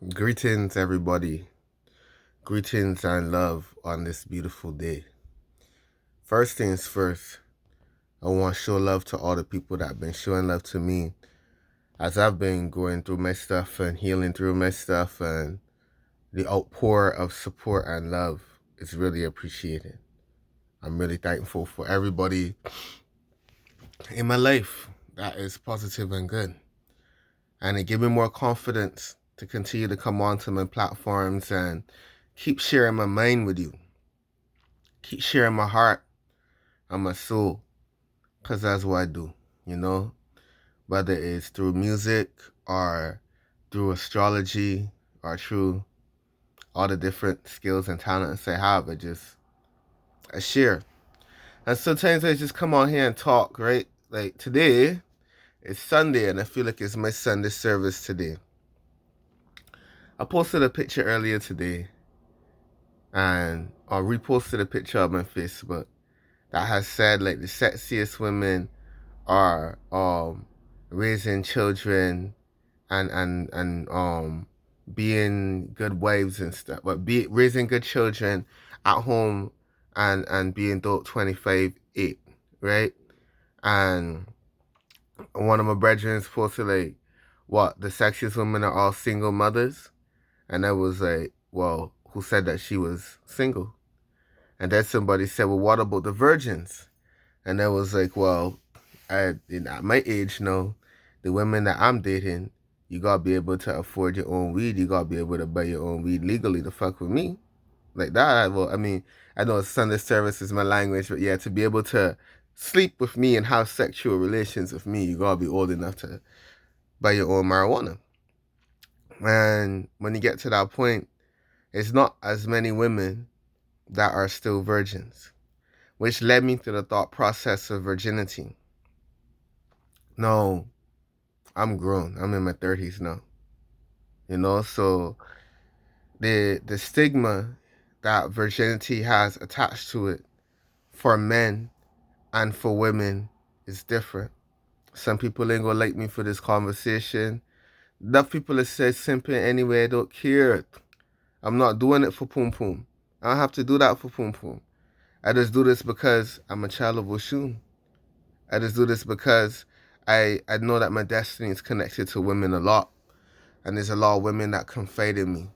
Greetings, everybody. Greetings and love on this beautiful day. First things first, I want to show love to all the people that have been showing love to me as I've been going through my stuff and healing through my stuff, and the outpour of support and love is really appreciated. I'm really thankful for everybody in my life that is positive and good. And it gave me more confidence to continue to come onto my platforms and keep sharing my mind with you. Keep sharing my heart and my soul, because that's what I do, you know? Whether it's through music or through astrology or through all the different skills and talents I have, I share. And sometimes I just come on here and talk, right? Like today, it's Sunday and I feel like it's my Sunday service today. I posted a picture earlier today and I reposted a picture of my Facebook that has said like the sexiest women are raising children and being good wives and stuff, but be raising good children at home and being adult 25-8, right? And one of my brethren posted like, what, the sexiest women are all single mothers? And I was like, well, who said that she was single? And then somebody said, well, what about the virgins? And I was like, well, at my age, no, the women that I'm dating, you gotta be able to afford your own weed. You gotta be able to buy your own weed legally to fuck with me. Like that. Well, I mean, I know Sunday service is my language, but yeah, to be able to sleep with me and have sexual relations with me, you gotta be old enough to buy your own marijuana. And when you get to that point, it's not as many women that are still virgins, which led me to the thought process of virginity. No, I'm grown. I'm in my 30s now. You know, so the stigma that virginity has attached to it for men and for women is different. Some people ain't gonna like me for this conversation. Enough people have said simping anyway, I don't care. I'm not doing it for poom poom. I don't have to do that for poom poom. I just do this because I'm a child of Oshun. I just do this because I know that my destiny is connected to women a lot. And there's a lot of women that confide in me.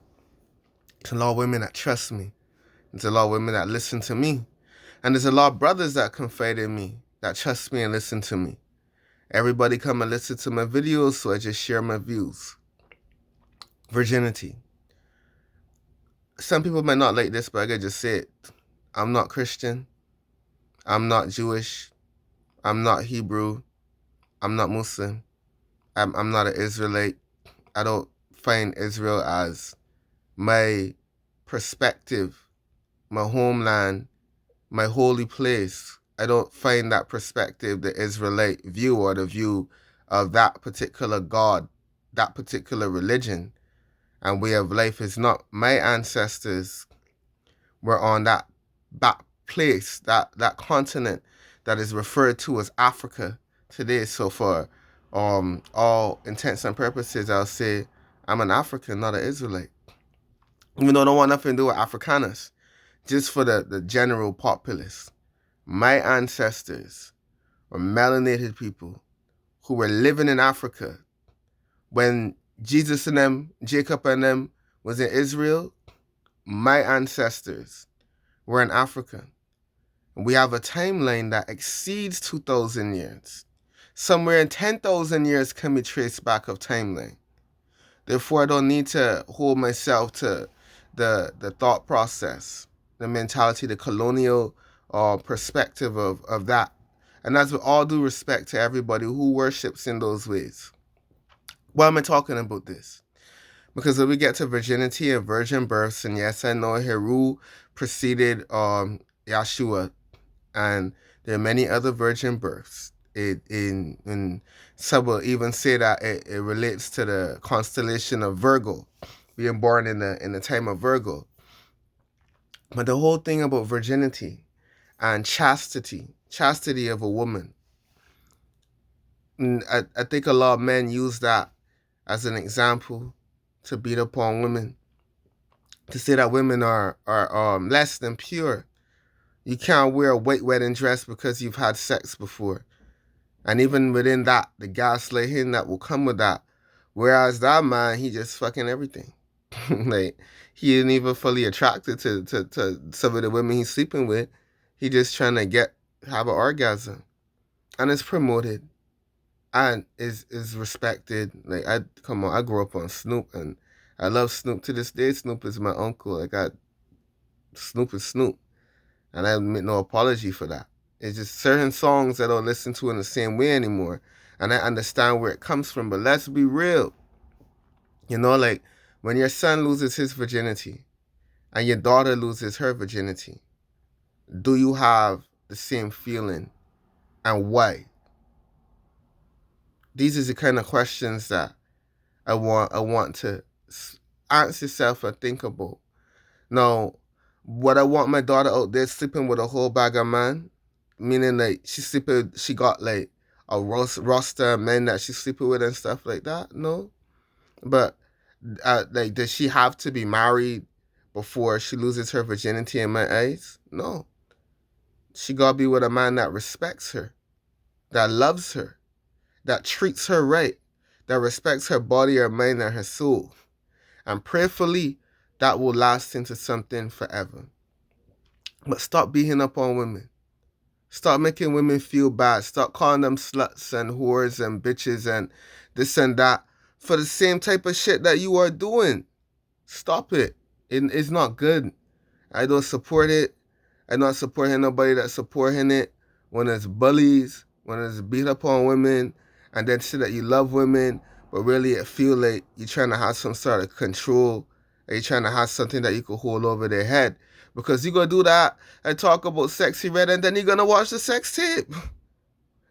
There's a lot of women that trust me. There's a lot of women that listen to me. And there's a lot of brothers that confide in me, that trust me and listen to me. Everybody come and listen to my videos, so I just share my views. Virginity. Some people might not like this, but I could just say it. I'm not Christian. I'm not Jewish. I'm not Hebrew. I'm not Muslim. I'm not an Israelite. I don't find Israel as my perspective, my homeland, my holy place. I don't find that perspective, the Israelite view or the view of that particular God, that particular religion and way of life is not. My ancestors were on that place, that continent that is referred to as Africa today. So for all intents and purposes, I'll say I'm an African, not an Israelite. Even though I don't want nothing to do with Afrikaners, just for the general populace. My ancestors were melanated people who were living in Africa when Jesus and them, Jacob and them was in Israel. My ancestors were in Africa. And we have a timeline that exceeds 2,000 years. Somewhere in 10,000 years can be traced back of timeline. Therefore, I don't need to hold myself to the thought process, the mentality, the colonial perspective of that. And that's with all due respect to everybody who worships in those ways. Why am I talking about this? Because when we get to virginity and virgin births, and yes, I know Heru preceded Yeshua, and there are many other virgin births. In some will even say that it relates to the constellation of Virgo, being born in the time of Virgo. But the whole thing about virginity and chastity of a woman, I think a lot of men use that as an example to beat upon women, to say that women are less than pure. You can't wear a white wedding dress because you've had sex before. And even within that, the gaslighting that will come with that. Whereas that man, he just fucking everything. Like, he isn't even fully attracted to some of the women he's sleeping with. He just trying to have an orgasm. And it's promoted. And is respected. Like, I grew up on Snoop, and I love Snoop to this day. Snoop is my uncle. Snoop is Snoop. And I make no apology for that. It's just certain songs that I don't listen to in the same way anymore. And I understand where it comes from. But let's be real. Like when your son loses his virginity and your daughter loses her virginity, do you have the same feeling? And why? These are the kind of questions that I want to ask yourself and think about. Now, would I want my daughter out there sleeping with a whole bag of man? Meaning like she got like a roster of men that she's sleeping with and stuff like that? No. But like, does she have to be married before she loses her virginity in my eyes? No. She gotta be with a man that respects her, that loves her, that treats her right, that respects her body, her mind, and her soul. And prayerfully, that will last into something forever. But stop beating up on women. Stop making women feel bad. Stop calling them sluts and whores and bitches and this and that for the same type of shit that you are doing. Stop it. It's not good. I don't support it. I'm not supporting nobody that's supporting it. When it's bullies, when it's beat up on women, and then say that you love women, but really it feel like you're trying to have some sort of control, or you're trying to have something that you could hold over their head. Because you're going to do that and talk about Sexy Red, and then you're going to watch the sex tape.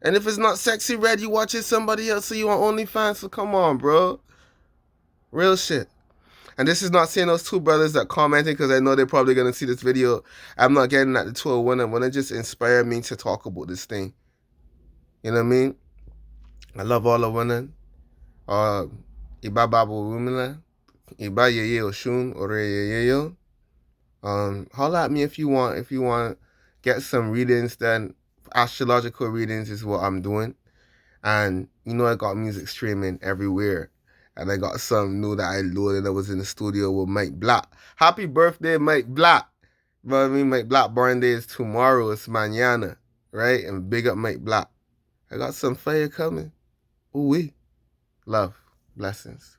And if it's not Sexy Red, you watching somebody else, so you on OnlyFans, so come on, bro. Real shit. And this is not saying those two brothers that commented, because I know they're probably going to see this video. I'm not getting at the 201. I want to just inspire me to talk about this thing. You know what I mean? I love all the women. Iba babu wumila. Iba yeye oshun ore yeye. Holla at me if you want. If you want, get some readings. Then astrological readings is what I'm doing. And I got music streaming everywhere. And I got some new that I loaded. I was in the studio with Mike Black. Happy birthday, Mike Black. But I mean, Mike Black born day is tomorrow. It's mañana, right? And big up Mike Black. I got some fire coming. Ooh-wee. Love. Blessings.